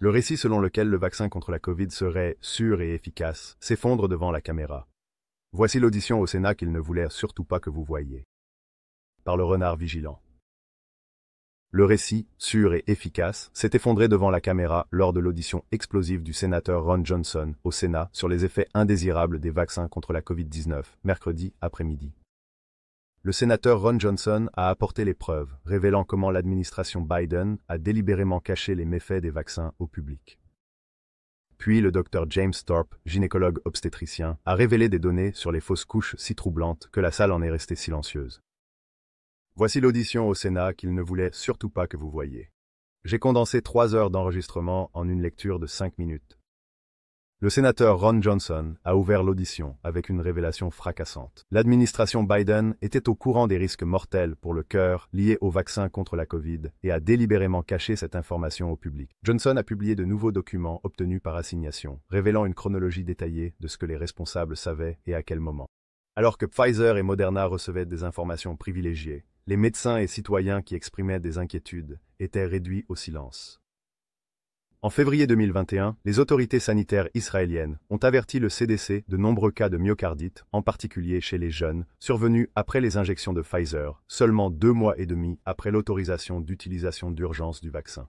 Le récit selon lequel le vaccin contre la Covid serait sûr et efficace s'effondre devant la caméra. Voici l'audition au Sénat qu'il ne voulait surtout pas que vous voyiez. Par le renard vigilant. Le récit, sûr et efficace, s'est effondré devant la caméra lors de l'audition explosive du sénateur Ron Johnson au Sénat sur les effets indésirables des vaccins contre la Covid-19, mercredi après-midi. Le sénateur Ron Johnson a apporté les preuves, révélant comment l'administration Biden a délibérément caché les méfaits des vaccins au public. Puis le docteur James Thorpe, gynécologue obstétricien, a révélé des données sur les fausses couches si troublantes que la salle en est restée silencieuse. Voici l'audition au Sénat qu'il ne voulait surtout pas que vous voyiez. J'ai condensé 3 heures d'enregistrement en une lecture de 5 minutes. Le sénateur Ron Johnson a ouvert l'audition avec une révélation fracassante. L'administration Biden était au courant des risques mortels pour le cœur liés au vaccin contre la Covid et a délibérément caché cette information au public. Johnson a publié de nouveaux documents obtenus par assignation, révélant une chronologie détaillée de ce que les responsables savaient et à quel moment. Alors que Pfizer et Moderna recevaient des informations privilégiées, les médecins et citoyens qui exprimaient des inquiétudes étaient réduits au silence. En février 2021, les autorités sanitaires israéliennes ont averti le CDC de nombreux cas de myocardite, en particulier chez les jeunes, survenus après les injections de Pfizer, seulement 2 mois et demi après l'autorisation d'utilisation d'urgence du vaccin.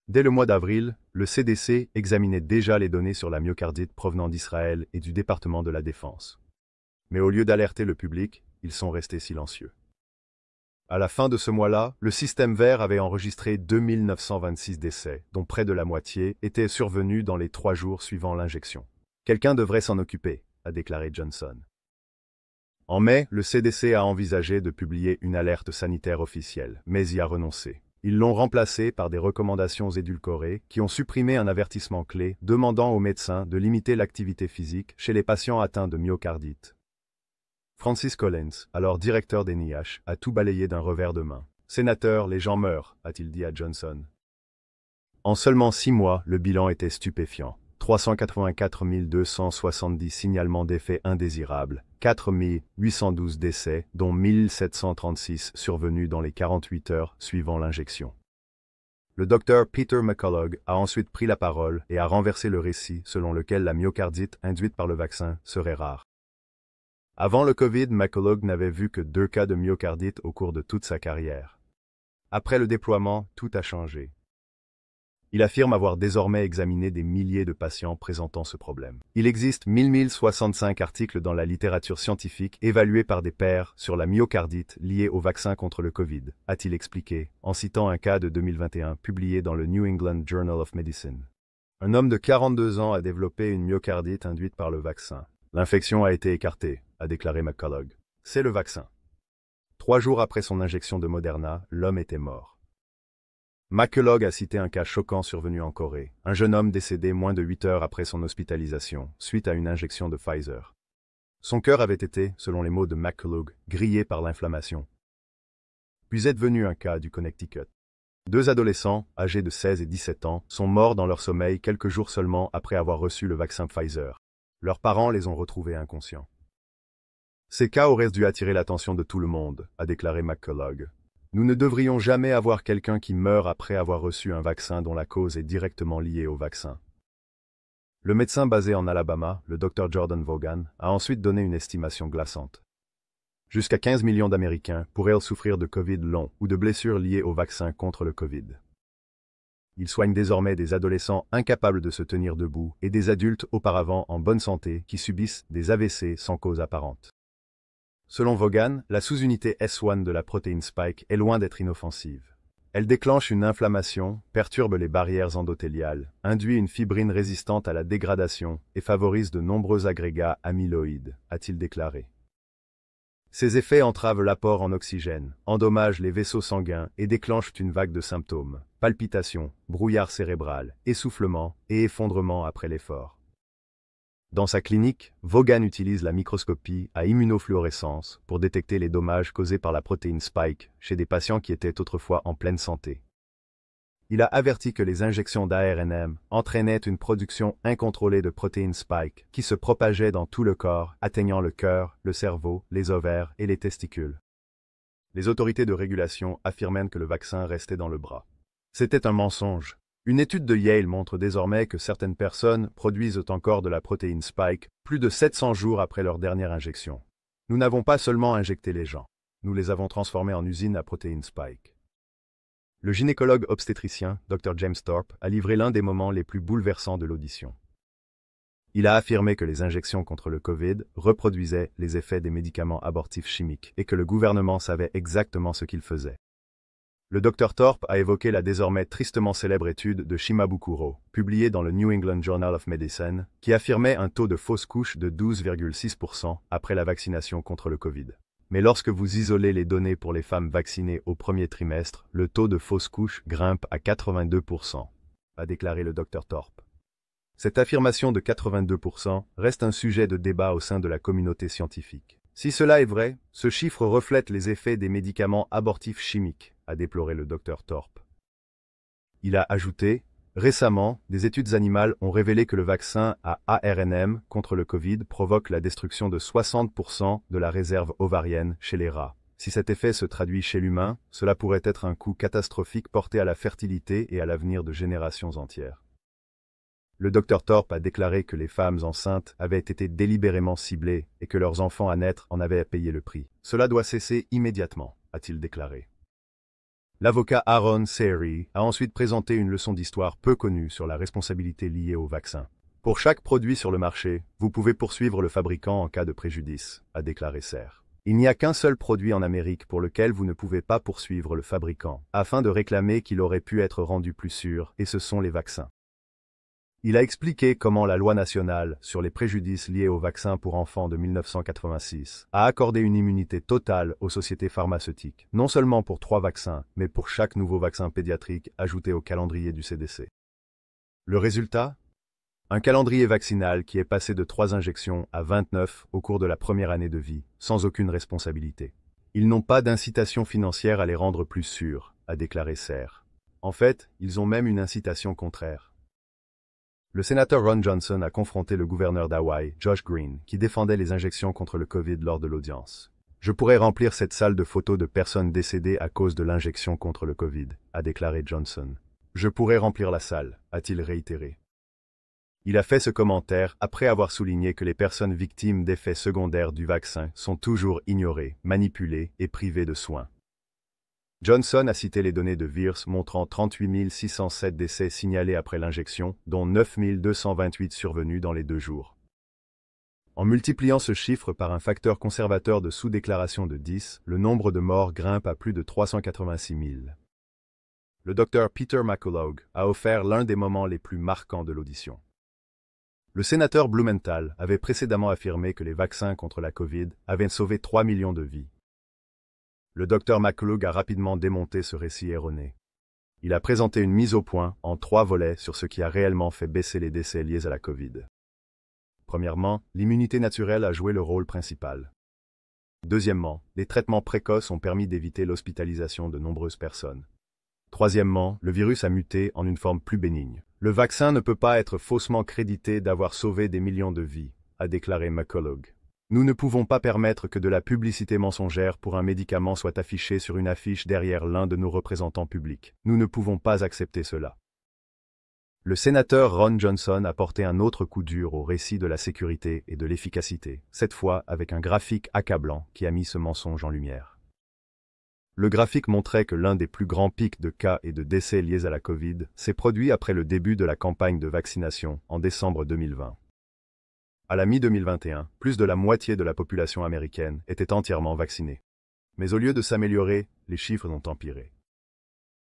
Dès le mois d'avril, le CDC examinait déjà les données sur la myocardite provenant d'Israël et du département de la Défense. Mais au lieu d'alerter le public, ils sont restés silencieux. À la fin de ce mois-là, le système vert avait enregistré 2926 décès, dont près de la moitié étaient survenus dans les 3 jours suivant l'injection. Quelqu'un devrait s'en occuper, a déclaré Johnson. En mai, le CDC a envisagé de publier une alerte sanitaire officielle, mais y a renoncé. Ils l'ont remplacée par des recommandations édulcorées qui ont supprimé un avertissement clé demandant aux médecins de limiter l'activité physique chez les patients atteints de myocardite. Francis Collins, alors directeur des NIH, a tout balayé d'un revers de main. « Sénateur, les gens meurent », a-t-il dit à Johnson. En seulement 6 mois, le bilan était stupéfiant. 384 270 signalements d'effets indésirables, 4 812 décès, dont 1736 survenus dans les 48 heures suivant l'injection. Le docteur Peter McCullough a ensuite pris la parole et a renversé le récit selon lequel la myocardite induite par le vaccin serait rare. Avant le Covid, McCullough n'avait vu que 2 cas de myocardite au cours de toute sa carrière. Après le déploiement, tout a changé. Il affirme avoir désormais examiné des milliers de patients présentant ce problème. Il existe 1065 articles dans la littérature scientifique évalués par des pairs sur la myocardite liée au vaccin contre le Covid, a-t-il expliqué, en citant un cas de 2021 publié dans le New England Journal of Medicine. Un homme de 42 ans a développé une myocardite induite par le vaccin. L'infection a été écartée, a déclaré McCullough. C'est le vaccin. 3 jours après son injection de Moderna, l'homme était mort. McCullough a cité un cas choquant survenu en Corée, un jeune homme décédé moins de 8 heures après son hospitalisation, suite à une injection de Pfizer. Son cœur avait été, selon les mots de McCullough, grillé par l'inflammation. Puis est venu un cas du Connecticut. 2 adolescents, âgés de 16 et 17 ans, sont morts dans leur sommeil quelques jours seulement après avoir reçu le vaccin Pfizer. Leurs parents les ont retrouvés inconscients. Ces cas auraient dû attirer l'attention de tout le monde, a déclaré McCullough. Nous ne devrions jamais avoir quelqu'un qui meurt après avoir reçu un vaccin dont la cause est directement liée au vaccin. Le médecin basé en Alabama, le Dr Jordan Vaughan, a ensuite donné une estimation glaçante. Jusqu'à 15 millions d'Américains pourraient souffrir de Covid long ou de blessures liées au vaccin contre le Covid. Il soigne désormais des adolescents incapables de se tenir debout et des adultes auparavant en bonne santé qui subissent des AVC sans cause apparente. Selon Vaughan, la sous-unité S1 de la protéine Spike est loin d'être inoffensive. Elle déclenche une inflammation, perturbe les barrières endothéliales, induit une fibrine résistante à la dégradation et favorise de nombreux agrégats amyloïdes, a-t-il déclaré. Ces effets entravent l'apport en oxygène, endommagent les vaisseaux sanguins et déclenchent une vague de symptômes, palpitations, brouillard cérébral, essoufflement et effondrement après l'effort. Dans sa clinique, Vaughan utilise la microscopie à immunofluorescence pour détecter les dommages causés par la protéine Spike chez des patients qui étaient autrefois en pleine santé. Il a averti que les injections d'ARNM entraînaient une production incontrôlée de protéines Spike qui se propageait dans tout le corps, atteignant le cœur, le cerveau, les ovaires et les testicules. Les autorités de régulation affirmaient que le vaccin restait dans le bras. C'était un mensonge. Une étude de Yale montre désormais que certaines personnes produisent encore de la protéine Spike plus de 700 jours après leur dernière injection. Nous n'avons pas seulement injecté les gens, nous les avons transformés en usines à protéines Spike. Le gynécologue obstétricien, Dr. James Thorpe, a livré l'un des moments les plus bouleversants de l'audition. Il a affirmé que les injections contre le Covid reproduisaient les effets des médicaments abortifs chimiques et que le gouvernement savait exactement ce qu'il faisait. Le Dr. Thorpe a évoqué la désormais tristement célèbre étude de Shimabukuro, publiée dans le New England Journal of Medicine, qui affirmait un taux de fausses couches de 12,6% après la vaccination contre le Covid. Mais lorsque vous isolez les données pour les femmes vaccinées au premier trimestre, le taux de fausses couches grimpe à 82%, a déclaré le Dr. Thorpe. Cette affirmation de 82% reste un sujet de débat au sein de la communauté scientifique. Si cela est vrai, ce chiffre reflète les effets des médicaments abortifs chimiques, a déploré le Dr. Thorpe. Il a ajouté, récemment, des études animales ont révélé que le vaccin à ARNM contre le Covid provoque la destruction de 60% de la réserve ovarienne chez les rats. Si cet effet se traduit chez l'humain, cela pourrait être un coup catastrophique porté à la fertilité et à l'avenir de générations entières. Le Dr. Thorpe a déclaré que les femmes enceintes avaient été délibérément ciblées et que leurs enfants à naître en avaient payé le prix. Cela doit cesser immédiatement, a-t-il déclaré. L'avocat Aaron Seri a ensuite présenté une leçon d'histoire peu connue sur la responsabilité liée au vaccin. Pour chaque produit sur le marché, vous pouvez poursuivre le fabricant en cas de préjudice, a déclaré Ser. Il n'y a qu'un seul produit en Amérique pour lequel vous ne pouvez pas poursuivre le fabricant, afin de réclamer qu'il aurait pu être rendu plus sûr, et ce sont les vaccins. Il a expliqué comment la loi nationale sur les préjudices liés aux vaccins pour enfants de 1986 a accordé une immunité totale aux sociétés pharmaceutiques, non seulement pour 3 vaccins, mais pour chaque nouveau vaccin pédiatrique ajouté au calendrier du CDC. Le résultat ? Un calendrier vaccinal qui est passé de 3 injections à 29 au cours de la première année de vie, sans aucune responsabilité. Ils n'ont pas d'incitation financière à les rendre plus sûrs, a déclaré Ser. En fait, ils ont même une incitation contraire. Le sénateur Ron Johnson a confronté le gouverneur d'Hawaï, Josh Green, qui défendait les injections contre le Covid lors de l'audience. « Je pourrais remplir cette salle de photos de personnes décédées à cause de l'injection contre le Covid », a déclaré Johnson. « Je pourrais remplir la salle », a-t-il réitéré. Il a fait ce commentaire après avoir souligné que les personnes victimes d'effets secondaires du vaccin sont toujours ignorées, manipulées et privées de soins. Johnson a cité les données de VIRS montrant 38 607 décès signalés après l'injection, dont 9 228 survenus dans les 2 jours. En multipliant ce chiffre par un facteur conservateur de sous-déclaration de 10, le nombre de morts grimpe à plus de 386 000. Le Dr. Peter McCullough a offert l'un des moments les plus marquants de l'audition. Le sénateur Blumenthal avait précédemment affirmé que les vaccins contre la COVID avaient sauvé 3 millions de vies. Le Dr. McCullough a rapidement démonté ce récit erroné. Il a présenté une mise au point en 3 volets sur ce qui a réellement fait baisser les décès liés à la COVID. Premièrement, l'immunité naturelle a joué le rôle principal. Deuxièmement, les traitements précoces ont permis d'éviter l'hospitalisation de nombreuses personnes. Troisièmement, le virus a muté en une forme plus bénigne. Le vaccin ne peut pas être faussement crédité d'avoir sauvé des millions de vies, a déclaré McCullough. Nous ne pouvons pas permettre que de la publicité mensongère pour un médicament soit affichée sur une affiche derrière l'un de nos représentants publics. Nous ne pouvons pas accepter cela. Le sénateur Ron Johnson a porté un autre coup dur au récit de la sécurité et de l'efficacité, cette fois avec un graphique accablant qui a mis ce mensonge en lumière. Le graphique montrait que l'un des plus grands pics de cas et de décès liés à la COVID s'est produit après le début de la campagne de vaccination en décembre 2020. À la mi-2021, plus de la moitié de la population américaine était entièrement vaccinée. Mais au lieu de s'améliorer, les chiffres ont empiré.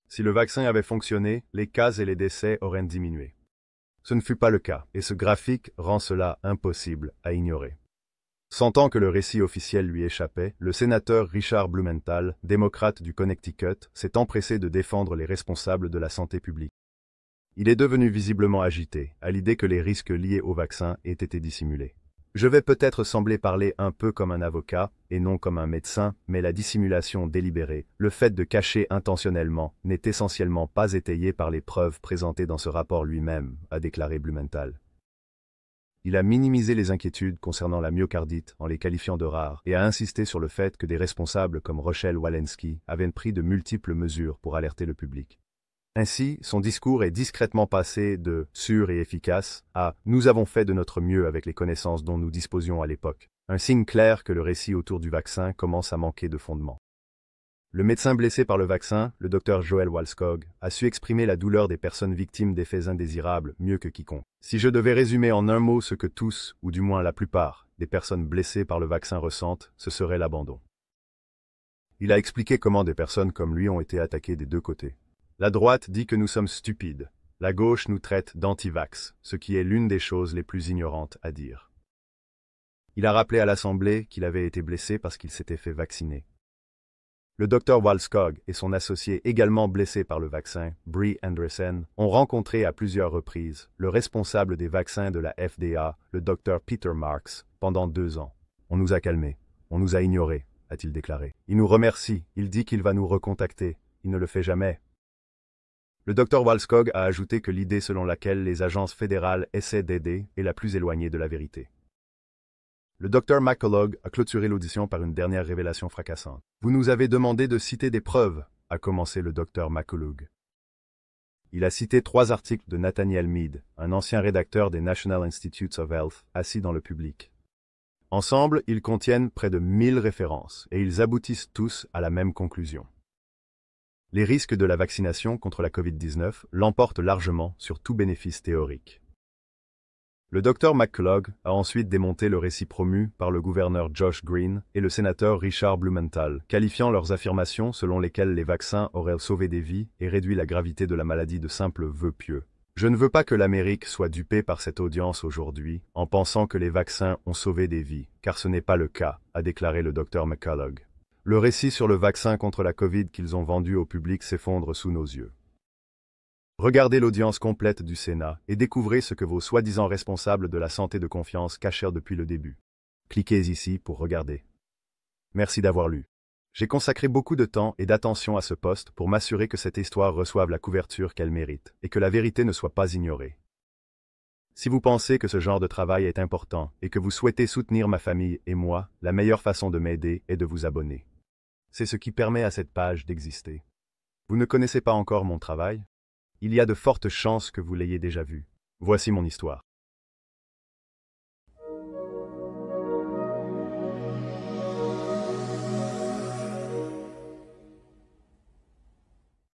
Si le vaccin avait fonctionné, les cas et les décès auraient diminué. Ce ne fut pas le cas, et ce graphique rend cela impossible à ignorer. Sentant que le récit officiel lui échappait, le sénateur Richard Blumenthal, démocrate du Connecticut, s'est empressé de défendre les responsables de la santé publique. Il est devenu visiblement agité, à l'idée que les risques liés au vaccin aient été dissimulés. Je vais peut-être sembler parler un peu comme un avocat, et non comme un médecin, mais la dissimulation délibérée, le fait de cacher intentionnellement, n'est essentiellement pas étayé par les preuves présentées dans ce rapport lui-même, a déclaré Blumenthal. Il a minimisé les inquiétudes concernant la myocardite en les qualifiant de rares, et a insisté sur le fait que des responsables comme Rochelle Walensky avaient pris de multiples mesures pour alerter le public. Ainsi, son discours est discrètement passé de « sûr et efficace » à « nous avons fait de notre mieux avec les connaissances dont nous disposions à l'époque ». Un signe clair que le récit autour du vaccin commence à manquer de fondement. Le médecin blessé par le vaccin, le docteur Joel Wallskog, a su exprimer la douleur des personnes victimes d'effets indésirables mieux que quiconque. Si je devais résumer en un mot ce que tous, ou du moins la plupart, des personnes blessées par le vaccin ressentent, ce serait l'abandon. Il a expliqué comment des personnes comme lui ont été attaquées des deux côtés. La droite dit que nous sommes stupides. La gauche nous traite d'anti-vax, ce qui est l'une des choses les plus ignorantes à dire. Il a rappelé à l'Assemblée qu'il avait été blessé parce qu'il s'était fait vacciner. Le docteur Wallskog et son associé également blessé par le vaccin, Bree Anderson, ont rencontré à plusieurs reprises le responsable des vaccins de la FDA, le docteur Peter Marks, pendant 2 ans. On nous a calmés, on nous a ignorés, a-t-il déclaré. Il nous remercie, il dit qu'il va nous recontacter, il ne le fait jamais. Le docteur Wallskog a ajouté que l'idée selon laquelle les agences fédérales essaient d'aider est la plus éloignée de la vérité. Le docteur McCullough a clôturé l'audition par une dernière révélation fracassante. « Vous nous avez demandé de citer des preuves », a commencé le docteur McCullough. Il a cité 3 articles de Nathaniel Mead, un ancien rédacteur des National Institutes of Health, assis dans le public. Ensemble, ils contiennent près de 1000 références, et ils aboutissent tous à la même conclusion. Les risques de la vaccination contre la COVID-19 l'emportent largement sur tout bénéfice théorique. Le docteur McCullough a ensuite démonté le récit promu par le gouverneur Josh Green et le sénateur Richard Blumenthal, qualifiant leurs affirmations selon lesquelles les vaccins auraient sauvé des vies et réduit la gravité de la maladie de simples vœux pieux. Je ne veux pas que l'Amérique soit dupée par cette audience aujourd'hui, en pensant que les vaccins ont sauvé des vies, car ce n'est pas le cas, a déclaré le docteur McCullough. Le récit sur le vaccin contre la COVID qu'ils ont vendu au public s'effondre sous nos yeux. Regardez l'audience complète du Sénat et découvrez ce que vos soi-disant responsables de la santé de confiance cachèrent depuis le début. Cliquez ici pour regarder. Merci d'avoir lu. J'ai consacré beaucoup de temps et d'attention à ce poste pour m'assurer que cette histoire reçoive la couverture qu'elle mérite et que la vérité ne soit pas ignorée. Si vous pensez que ce genre de travail est important et que vous souhaitez soutenir ma famille et moi, la meilleure façon de m'aider est de vous abonner. C'est ce qui permet à cette page d'exister. Vous ne connaissez pas encore mon travail ? Il y a de fortes chances que vous l'ayez déjà vu. Voici mon histoire.